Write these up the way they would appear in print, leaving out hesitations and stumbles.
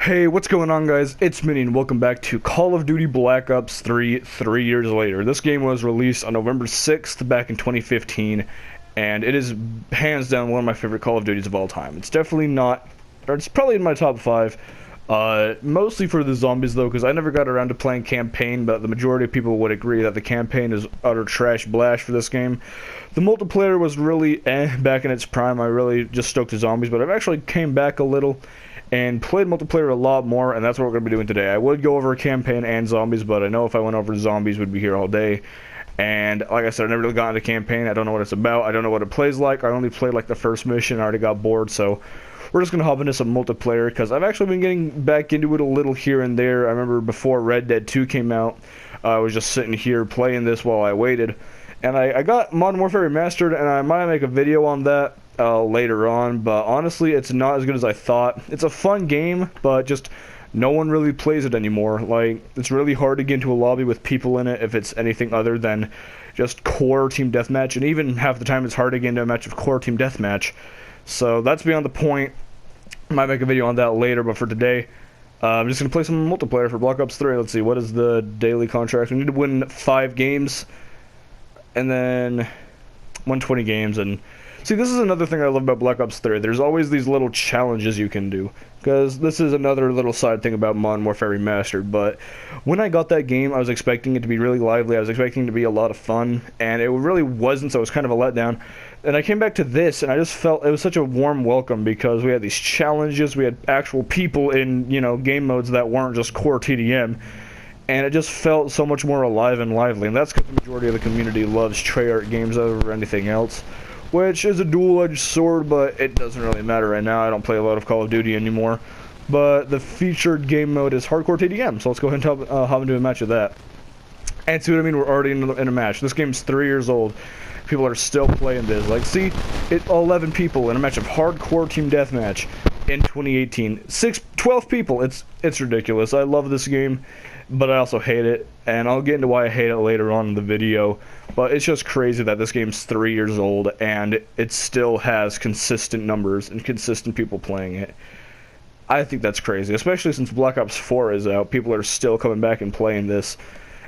Hey, what's going on, guys? It's Minnie, and welcome back to Call of Duty Black Ops 3, 3 years later. This game was released on November 6th back in 2015, and it is hands down one of my favorite Call of Duties of all time. It's definitely not, or it's probably in my top 5, mostly for the zombies, though, because I never got around to playing campaign, but the majority of people would agree that the campaign is utter trash blash for this game. The multiplayer was really back in its prime. I really just stoked the zombies, but I've actually came back a little and played multiplayer a lot more, and that's what we're going to be doing today. I would go over campaign and zombies, but I know if I went over zombies, we'd be here all day. And like I said, I never really got into campaign. I don't know what it's about. I don't know what it plays like. I only played like the first mission. I already got bored, so we're just going to hop into some multiplayer, because I've actually been getting back into it a little here and there. I remember before Red Dead 2 came out, I was just sitting here playing this while I waited. And I got Modern Warfare Remastered, and I might make a video on that later on, but honestly, it's not as good as I thought. It's a fun game, but just no one really plays it anymore. Like, it's really hard to get into a lobby with people in it if it's anything other than just core team deathmatch, and even half the time it's hard to get into a match of core team deathmatch. So that's beyond the point. I might make a video on that later, but for today, I'm just going to play some multiplayer for Black Ops 3. Let's see, what is the daily contract? We need to win 5 games, and then 120 games, and see, this is another thing I love about Black Ops 3. There's always these little challenges you can do, because this is another little side thing about Modern Warfare Remastered. But when I got that game, I was expecting it to be really lively. I was expecting it to be a lot of fun, and it really wasn't, so it was kind of a letdown. And I came back to this, and I just felt it was such a warm welcome, because we had these challenges, we had actual people in, game modes that weren't just core TDM. And it just felt so much more alive and lively, and that's because the majority of the community loves Treyarch games over anything else, which is a dual-edged sword, but it doesn't really matter right now. I don't play a lot of Call of Duty anymore, but the featured game mode is Hardcore TDM, so let's go ahead and hop into a match of that. And see what I mean? We're already in a match. This game's 3 years old. People are still playing this. Like, see, 11 people in a match of Hardcore Team Deathmatch in 2018. 12 people. It's ridiculous. I love this game, but I also hate it, and I'll get into why I hate it later on in the video. But it's just crazy that this game's 3 years old, and it still has consistent numbers and consistent people playing it. I think that's crazy, especially since Black Ops 4 is out. People are still coming back and playing this.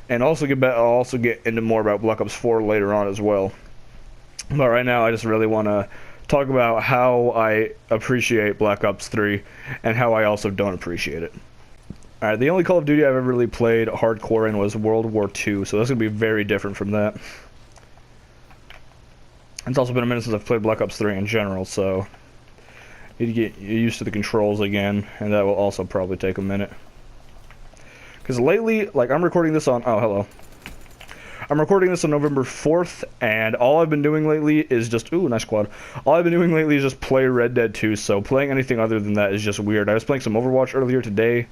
And I'll also get into more about Black Ops 4 later on as well. But right now, I just really want to talk about how I appreciate Black Ops 3 and how I also don't appreciate it. Alright, the only Call of Duty I've ever really played hardcore in was World War II, so that's going to be very different from that. It's also been a minute since I've played Black Ops 3 in general, so you need to get used to the controls again, and that will also probably take a minute. Because lately, like, I'm recording this on... Oh, hello. I'm recording this on November 4th, and all I've been doing lately is just... Ooh, nice quad. All I've been doing lately is just play Red Dead 2, so playing anything other than that is just weird. I was playing some Overwatch earlier today,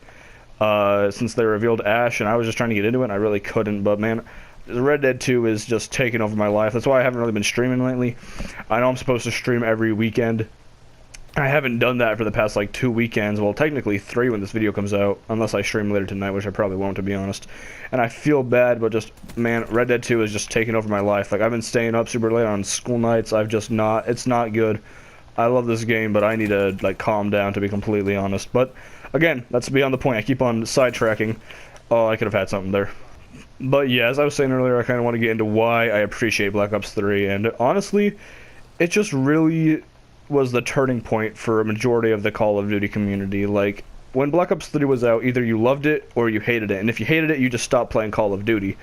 since they revealed Ash, and I was just trying to get into it, and I really couldn't, but man, Red Dead 2 is just taking over my life. That's why I haven't really been streaming lately. I know I'm supposed to stream every weekend. I haven't done that for the past, like, 2 weekends. Well, technically 3 when this video comes out, unless I stream later tonight, which I probably won't, to be honest. And I feel bad, but just, man, Red Dead 2 is just taking over my life. Like, I've been staying up super late on school nights. It's not good. I love this game, but I need to, like, calm down, to be completely honest. But again, that's beyond the point. I keep on sidetracking. Oh, I could have had something there. But yeah, as I was saying earlier, I kind of want to get into why I appreciate Black Ops 3. And honestly, it just really was the turning point for a majority of the Call of Duty community. Like, when Black Ops 3 was out, either you loved it or you hated it. And if you hated it, you just stopped playing Call of Duty.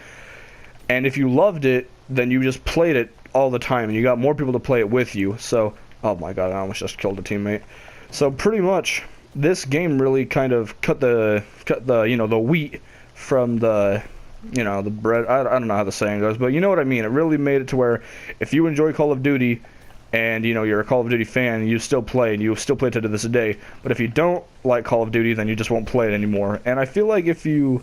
And if you loved it, then you just played it all the time, and you got more people to play it with you. So, oh my god, I almost just killed a teammate. So pretty much, this game really kind of cut the the wheat from the the bread. I don't know how the saying goes, but you know what I mean. It really made it to where if you enjoy Call of Duty and you're a Call of Duty fan, you still play, and you still play it to this day. But if you don't like Call of Duty, then you just won't play it anymore. And I feel like I feel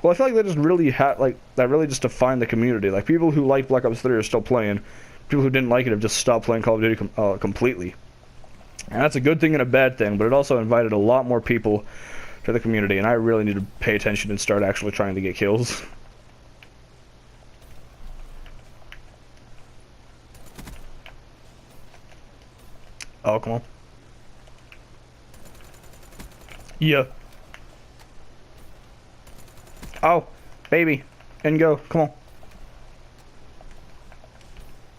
like that just really that really just defined the community. Like, people who like Black Ops 3 are still playing. People who didn't like it have just stopped playing Call of Duty completely. And that's a good thing and a bad thing, but it also invited a lot more people to the community, and I really need to pay attention and start actually trying to get kills. Oh, come on. Yeah. Oh, baby. And go. Come on.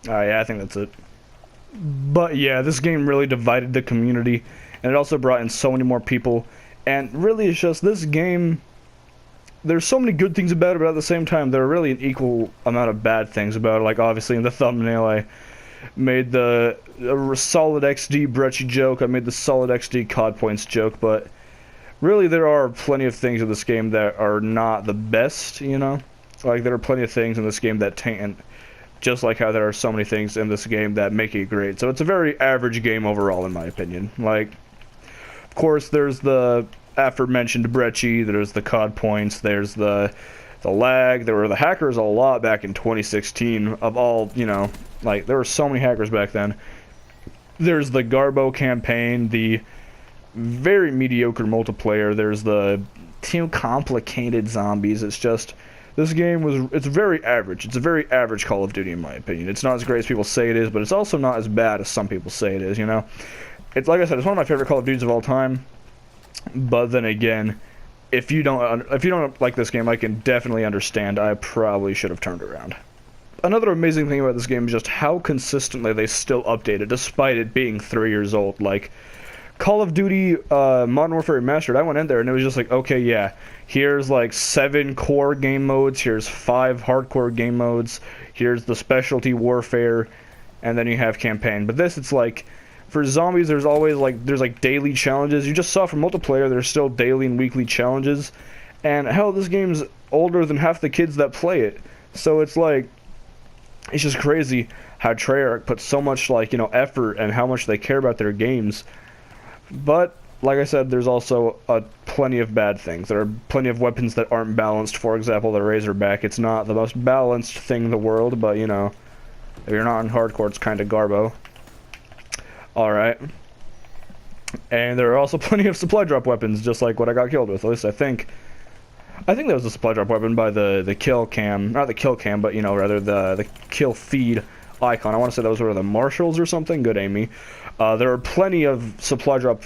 Oh, yeah, I think that's it. But yeah, this game really divided the community, and it also brought in so many more people. And really, it's just this game. There's so many good things about it, but at the same time, there are really an equal amount of bad things about it. Like, obviously, in the thumbnail, I made the solid XD Brecci joke. I made the solid XD COD points joke, but really, there are plenty of things in this game that are not the best, you know? Like, there are plenty of things in this game that taint, just like how there are so many things in this game that make it great. So it's a very average game overall, in my opinion. Like, of course, there's the aforementioned Brecci, there's the COD points, there's the lag, there were the hackers a lot back in 2016 of all, you know, like, there were so many hackers back then. There's the Garbo campaign, the very mediocre multiplayer, there's the too complicated zombies. It's just, this game it's very average. It's a very average Call of Duty in my opinion. It's not as great as people say it is, but it's also not as bad as some people say it is, you know? It's, like I said, it's one of my favorite Call of Duties of all time, but then again, if you don't like this game, I can definitely understand. I probably should have turned around. Another amazing thing about this game is just how consistently they still update it, despite it being 3 years old. Like, Call of Duty Modern Warfare Remastered, I went in there and it was just like, okay, yeah, here's like 7 core game modes, here's 5 hardcore game modes, here's the specialty warfare, and then you have campaign. But this, it's like, for zombies, there's always like, daily challenges. You just saw for multiplayer, there's still daily and weekly challenges. And hell, this game's older than half the kids that play it. So it's like, it's just crazy how Treyarch puts so much, like, you know, effort and how much they care about their games. But, like I said, there's also plenty of bad things. There are plenty of weapons that aren't balanced. For example, the Razorback. It's not the most balanced thing in the world, but, you know, if you're not in hardcore, it's kind of garbo. Alright. And there are also plenty of supply drop weapons, just like what I got killed with. At least I think that was a supply drop weapon by the kill cam. Not the kill cam, but, you know, rather the kill feed icon. I want to say that was one of the marshals or something. Good, Amy. There are plenty of supply drop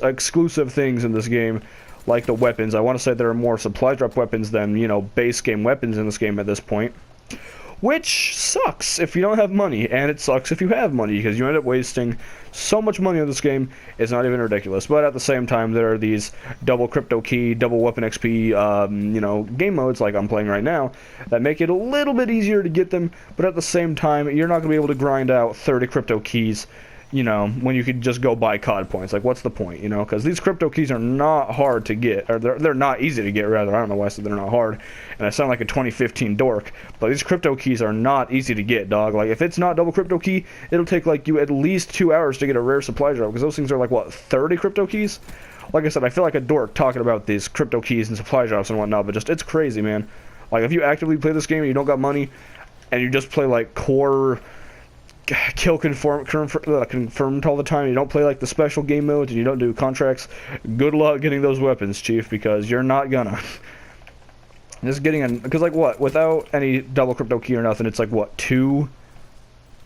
exclusive things in this game, like the weapons. I want to say there are more supply drop weapons than, you know, base game weapons in this game at this point. Which sucks if you don't have money, and it sucks if you have money, because you end up wasting so much money on this game, it's not even ridiculous. But at the same time, there are these double crypto key, double weapon XP, you know, game modes like I'm playing right now, that make it a little bit easier to get them, but at the same time, you're not going to be able to grind out 30 crypto keys, you know, when you could just go buy COD points. Like, what's the point, you know? Because these crypto keys are not hard to get, or they're not easy to get, rather. I don't know why I said they're not hard, and I sound like a 2015 dork, but these crypto keys are not easy to get, dog. Like, if it's not double crypto key, it'll take, like, you at least 2 hours to get a rare supply drop, because those things are, like, what, 30 crypto keys? Like I said, I feel like a dork talking about these crypto keys and supply drops and whatnot, but just, it's crazy, man. Like, if you actively play this game and you don't got money, and you just play, like, core kill confirmed all the time, you don't play like the special game modes, and you don't do contracts, good luck getting those weapons, chief, because you're not gonna. Just getting an, because like what, without any double crypto key or nothing, it's like what, two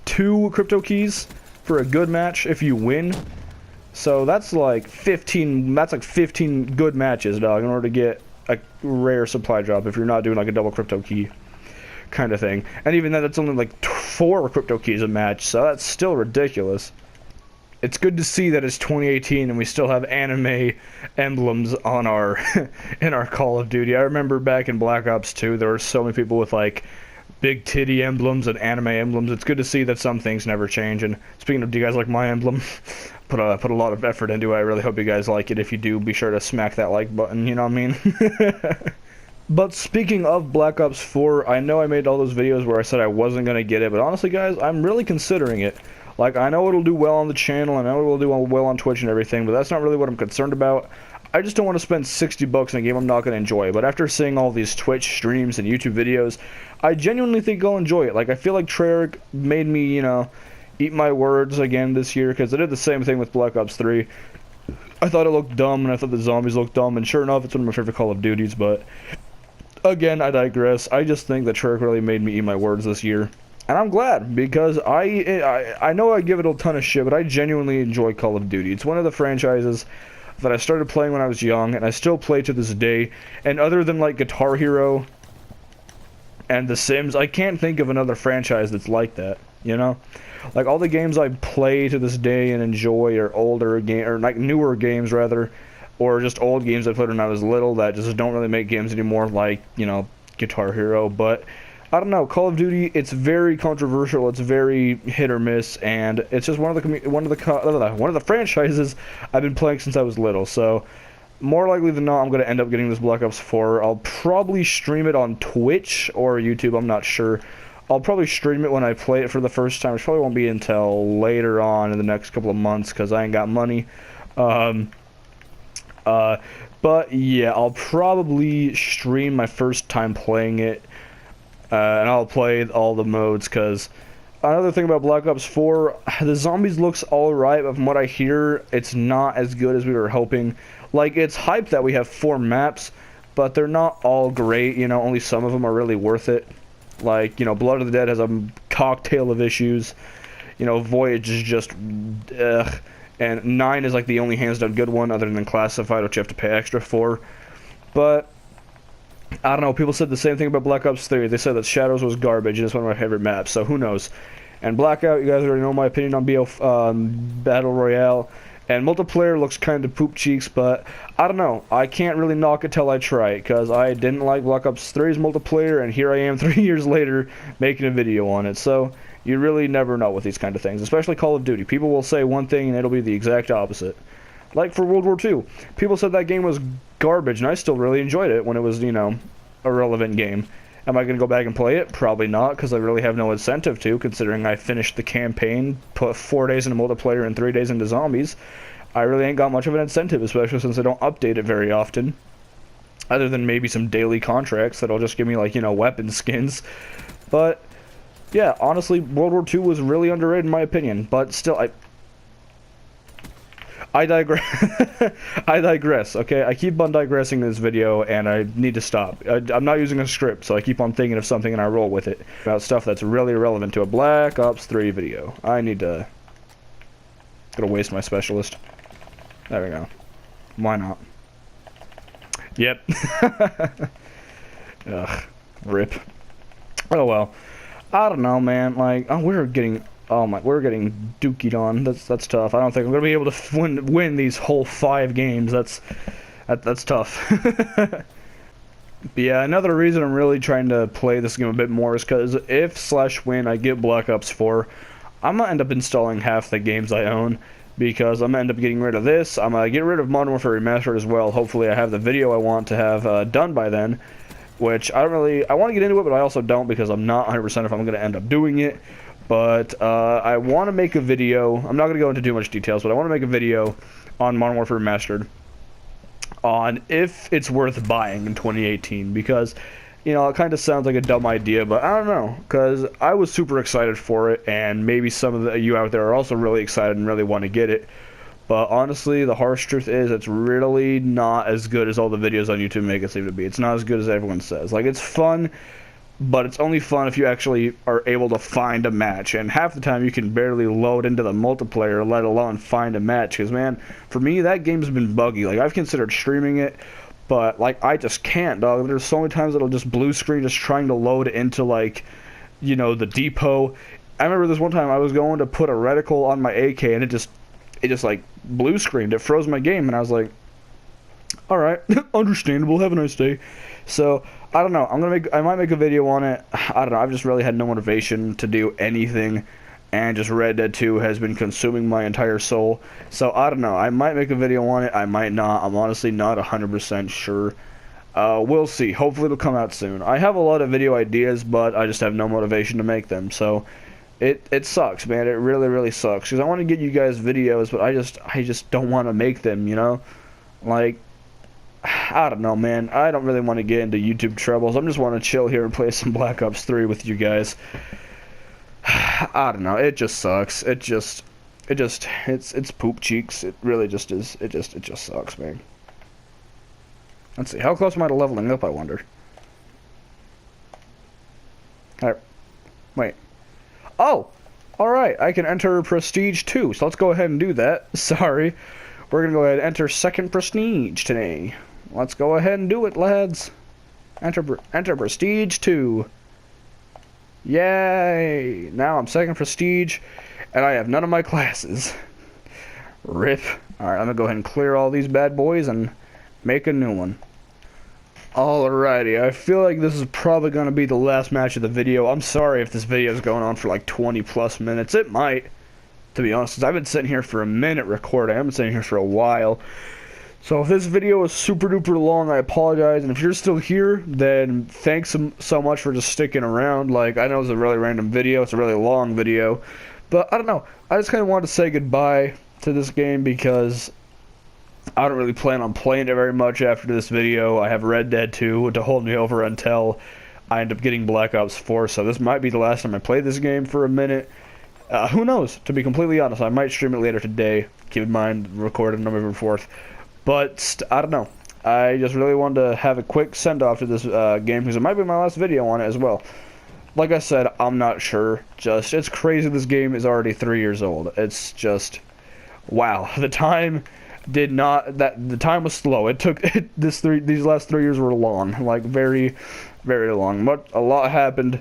crypto keys for a good match if you win. So that's like 15 good matches, dog, in order to get a rare supply drop if you're not doing like a double crypto key kind of thing. And even then, that's only like 4 crypto keys a match, so that's still ridiculous. It's good to see that it's 2018 and we still have anime emblems on our in our Call of Duty. I remember back in Black Ops 2, there were so many people with like big titty emblems and anime emblems. It's good to see that some things never change. And speaking of, do you guys like my emblem? Put a lot of effort into it. I really hope you guys like it. If you do, be sure to smack that like button, you know what I mean? But speaking of Black Ops 4, I know I made all those videos where I said I wasn't going to get it, but honestly, guys, I'm really considering it. Like, I know it'll do well on the channel, I know it'll do well on Twitch and everything, but that's not really what I'm concerned about. I just don't want to spend $60 in a game I'm not going to enjoy. But after seeing all these Twitch streams and YouTube videos, I genuinely think I'll enjoy it. Like, I feel like Treyarch made me, you know, eat my words again this year, because I did the same thing with Black Ops 3. I thought it looked dumb, and I thought the zombies looked dumb, and sure enough, it's one of my favorite Call of Duties, but again, I digress. I just think that Treyarch really made me eat my words this year. And I'm glad, because I know I give it a ton of shit, but I genuinely enjoy Call of Duty. It's one of the franchises that I started playing when I was young, and I still play to this day. And other than like Guitar Hero and The Sims, I can't think of another franchise that's like that, you know? Like, all the games I play to this day and enjoy are older game, or like newer games rather, or just old games I played when I was little that just don't really make games anymore, like, you know, Guitar Hero. But I don't know, Call of Duty, it's very controversial, it's very hit or miss, and it's just one of the franchises I've been playing since I was little. So more likely than not, I'm going to end up getting this Black Ops 4. I'll probably stream it on Twitch or YouTube, I'm not sure. I'll probably stream it when I play it for the first time, which probably won't be until later on in the next couple of months, because I ain't got money. But yeah, I'll probably stream my first time playing it, and I'll play all the modes, because another thing about Black Ops 4, the zombies looks alright, but from what I hear, it's not as good as we were hoping. Like, it's hyped that we have 4 maps, but they're not all great, you know, only some of them are really worth it. Like, you know, Blood of the Dead has a cocktail of issues. You know, Voyage is just, ugh. And 9 is like the only hands-down good one, other than Classified, which you have to pay extra for. But I don't know, people said the same thing about Black Ops 3. They said that Shadows was garbage, and it's one of my favorite maps, so who knows. And Blackout, you guys already know my opinion on Battle Royale. And multiplayer looks kind of poop cheeks, but I don't know. I can't really knock it till I try it, because I didn't like Black Ops 3's multiplayer, and here I am 3 years later making a video on it. So you really never know with these kind of things, especially Call of Duty. People will say one thing, and it'll be the exact opposite. Like for World War II, people said that game was garbage, and I still really enjoyed it when it was, you know, a relevant game. Am I going to go back and play it? Probably not, because I really have no incentive to, considering I finished the campaign, put 4 days into multiplayer and 3 days into zombies. I really ain't got much of an incentive, especially since I don't update it very often. Other than maybe some daily contracts that'll just give me, like, you know, weapon skins. But yeah, honestly, World War II was really underrated in my opinion, but still, I digress. I digress, okay? I keep on digressing in this video, and I need to stop. I'm not using a script, so I keep on thinking of something and I roll with it. About stuff that's really relevant to a Black Ops 3 video. I need to... Gonna waste my specialist. There we go. Why not? Yep. Ugh. Rip. Oh well. I don't know, man. Like, oh, we're getting dookied on. That's tough. I don't think I'm gonna be able to win these whole 5 games. That's tough. But yeah, another reason I'm really trying to play this game a bit more is because if/when I get Black Ops 4, I'm gonna end up installing half the games I own, because I'm gonna end up getting rid of this. I'm gonna get rid of Modern Warfare Remastered as well. Hopefully I have the video I want to have done by then, which I want to get into it, but I also don't, because I'm not 100% if I'm gonna end up doing it. But I want to make a video. I'm not going to go into too much details, but I want to make a video on Modern Warfare Remastered on if it's worth buying in 2018, because, you know, it kind of sounds like a dumb idea, but I don't know, because I was super excited for it, and maybe some of you out there are also really excited and really want to get it. But honestly, the harsh truth is it's really not as good as all the videos on YouTube make it seem to be. It's not as good as everyone says. Like, it's fun, but it's only fun if you actually are able to find a match, and half the time you can barely load into the multiplayer, let alone find a match, because, man, for me, that game's been buggy. Like, I've considered streaming it, but, like, I just can't, dog. There's so many times it'll just blue screen just trying to load into, like, you know, the depot. I remember this one time I was going to put a reticle on my AK, and it just like, blue screened. It froze my game, and I was like, alright, understandable, have a nice day. So, I don't know, I might make a video on it. I don't know, I've just really had no motivation to do anything, and just Red Dead 2 has been consuming my entire soul. So, I don't know, I might make a video on it, I might not. I'm honestly not 100% sure. We'll see. Hopefully it'll come out soon. I have a lot of video ideas, but I just have no motivation to make them, so it sucks, man. It really, really sucks, because I want to get you guys videos, but I just don't want to make them, you know? Like, I don't know, man. I don't really want to get into YouTube troubles. I just want to chill here and play some Black Ops 3 with you guys. I don't know. It just sucks. It's poop cheeks. It really just is. It just sucks, man. Let's see. How close am I to leveling up, I wonder? Alright. Wait. Oh! Alright. I can enter Prestige 2, so let's go ahead and do that. Sorry. we're gonna go ahead and enter second prestige today. Let's go ahead and do it, lads. Enter prestige 2. Yay! Now I'm second prestige, and I have none of my classes. Rip. Alright, I'm gonna go ahead and clear all these bad boys and make a new one. Alrighty, I feel like this is probably gonna be the last match of the video. I'm sorry if this video is going on for like 20 plus minutes. It might, to be honest, 'cause I've been sitting here for a minute recording. I've been sitting here for a while. So if this video is super duper long, I apologize. And if you're still here, then thanks so much for just sticking around. Like, I know it's a really random video. It's a really long video. But I don't know. I just kind of wanted to say goodbye to this game because I don't really plan on playing it very much after this video. I have Red Dead 2 to hold me over until I end up getting Black Ops 4. So this might be the last time I play this game for a minute. Who knows? To be completely honest, I might stream it later today. Keep in mind, recorded November 4th. But, I don't know. I just really wanted to have a quick send-off to this game, because it might be my last video on it as well. Like I said, I'm not sure. Just, it's crazy this game is already 3 years old. It's just, wow. The time the time was slow. It took, these last 3 years were long. Like, very, very long. But a lot happened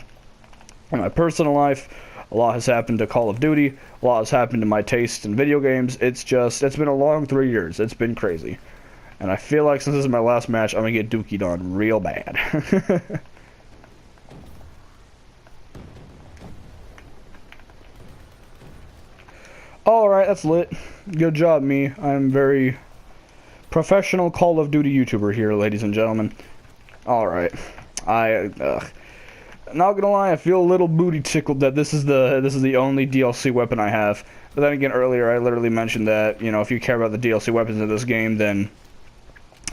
in my personal life. A lot has happened to Call of Duty. A lot has happened to my taste in video games. It's been a long 3 years. It's been crazy. And I feel like since this is my last match, I'm going to get dookied on real bad. Alright, that's lit. Good job, me. I'm very professional Call of Duty YouTuber here, ladies and gentlemen. Alright. Not gonna lie, I feel a little booty tickled that this is the only DLC weapon I have. But then again, earlier I literally mentioned that, you know, if you care about the DLC weapons in this game, then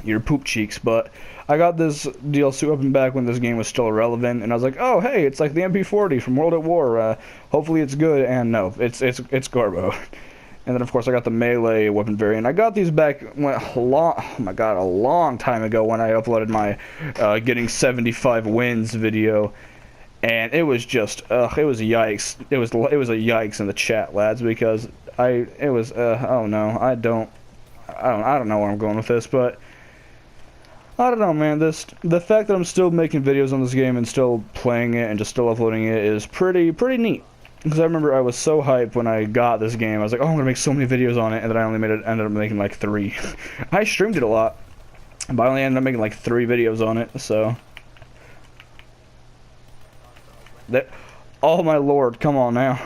you're poop cheeks. But I got this DLC weapon back when this game was still relevant, and I was like, oh hey, it's like the MP40 from World at War. Hopefully it's good. And no, it's Garbo. And then of course I got the melee weapon variant. I got these back a long time ago when I uploaded my getting 75 wins video. And it was just, it was a yikes. It was a yikes in the chat, lads, because oh no, I don't know where I'm going with this, but I don't know, man. The fact that I'm still making videos on this game and still playing it and just still uploading it is pretty neat. Because I remember I was so hyped when I got this game. I was like, oh, I'm gonna make so many videos on it, and then I only ended up making like 3. I streamed it a lot, but I only ended up making like 3 videos on it, so. Oh my lord, come on now.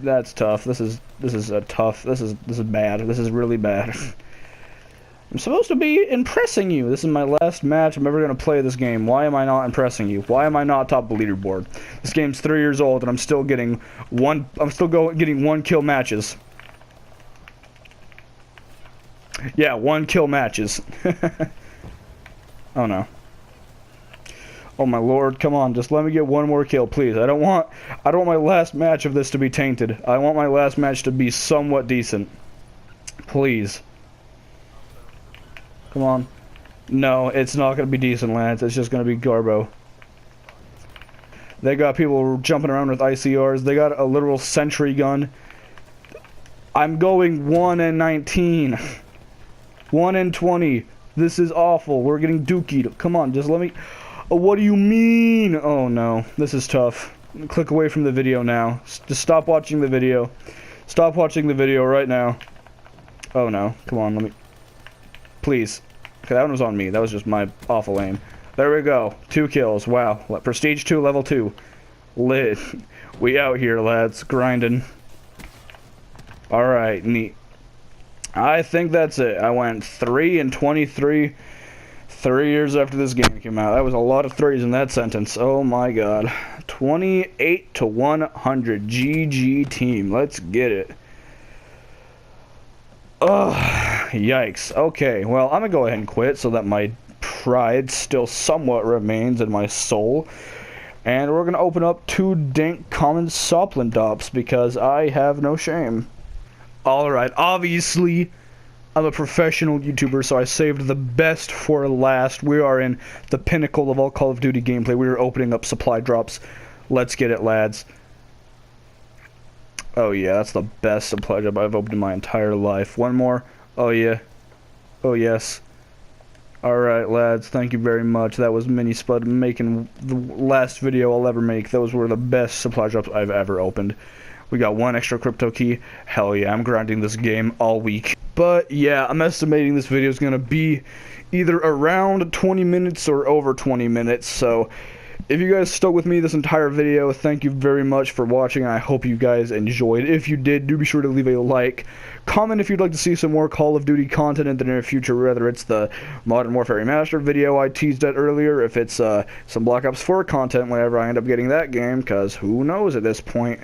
That's tough. This is bad. This is really bad. I'm supposed to be impressing you. This is my last match I'm ever gonna play this game. Why am I not impressing you? Why am I not top the leaderboard? This game's 3 years old and I'm still getting getting 1 kill matches. Yeah, 1 kill matches. Oh no. Oh my lord, come on, just let me get 1 more kill, please. I don't want my last match of this to be tainted. I want my last match to be somewhat decent. Please. Come on. No, it's not gonna be decent, lads. It's just gonna be Garbo. They got people jumping around with ICRs. They got a literal sentry gun. I'm going 1 and 19. 1 and 20. This is awful. We're getting dookied. Come on, just let me... Oh, what do you mean? Oh no, this is tough. Click away from the video now. Just stop watching the video. Stop watching the video right now. Oh no, come on, let me... Please. Okay, that one was on me. That was just my awful aim. There we go. 2 kills. Wow. Prestige 2, level 2. Lit. We out here, lads. Grinding. Alright, neat. I think that's it. I went 3 and 23... 3 years after this game came out. That was a lot of 3s in that sentence. Oh my god. 28 to 100. GG team. Let's get it. Ugh. Yikes. Okay, well, I'm gonna go ahead and quit so that my pride still somewhat remains in my soul. And we're gonna open up 2 dank common soplin dops because I have no shame. Alright, obviously... I'm a professional YouTuber, so I saved the best for last. We are in the pinnacle of all Call of Duty gameplay. We are opening up supply drops. Let's get it, lads. Oh yeah, that's the best supply drop I've opened in my entire life. One more. Oh yeah. Oh yes. Alright lads, thank you very much. That was Mini Spud making the last video I'll ever make. Those were the best supply drops I've ever opened. We got one extra crypto key. Hell yeah, I'm grinding this game all week. But yeah, I'm estimating this video is going to be either around 20 minutes or over 20 minutes. So if you guys stuck with me this entire video, thank you very much for watching. I hope you guys enjoyed. If you did, do be sure to leave a like. Comment if you'd like to see some more Call of Duty content in the near future, whether it's the Modern Warfare Remastered video I teased at earlier, if it's some Black Ops 4 content whenever I end up getting that game, because who knows at this point.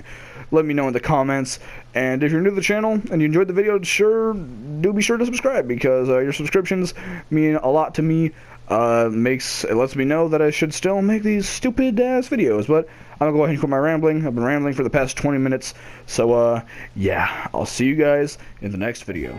Let me know in the comments. And if you're new to the channel and you enjoyed the video, do be sure to subscribe, because your subscriptions mean a lot to me. It lets me know that I should still make these stupid ass videos. But I'm gonna go ahead and quit my rambling. I've been rambling for the past 20 minutes. So yeah, I'll see you guys in the next video.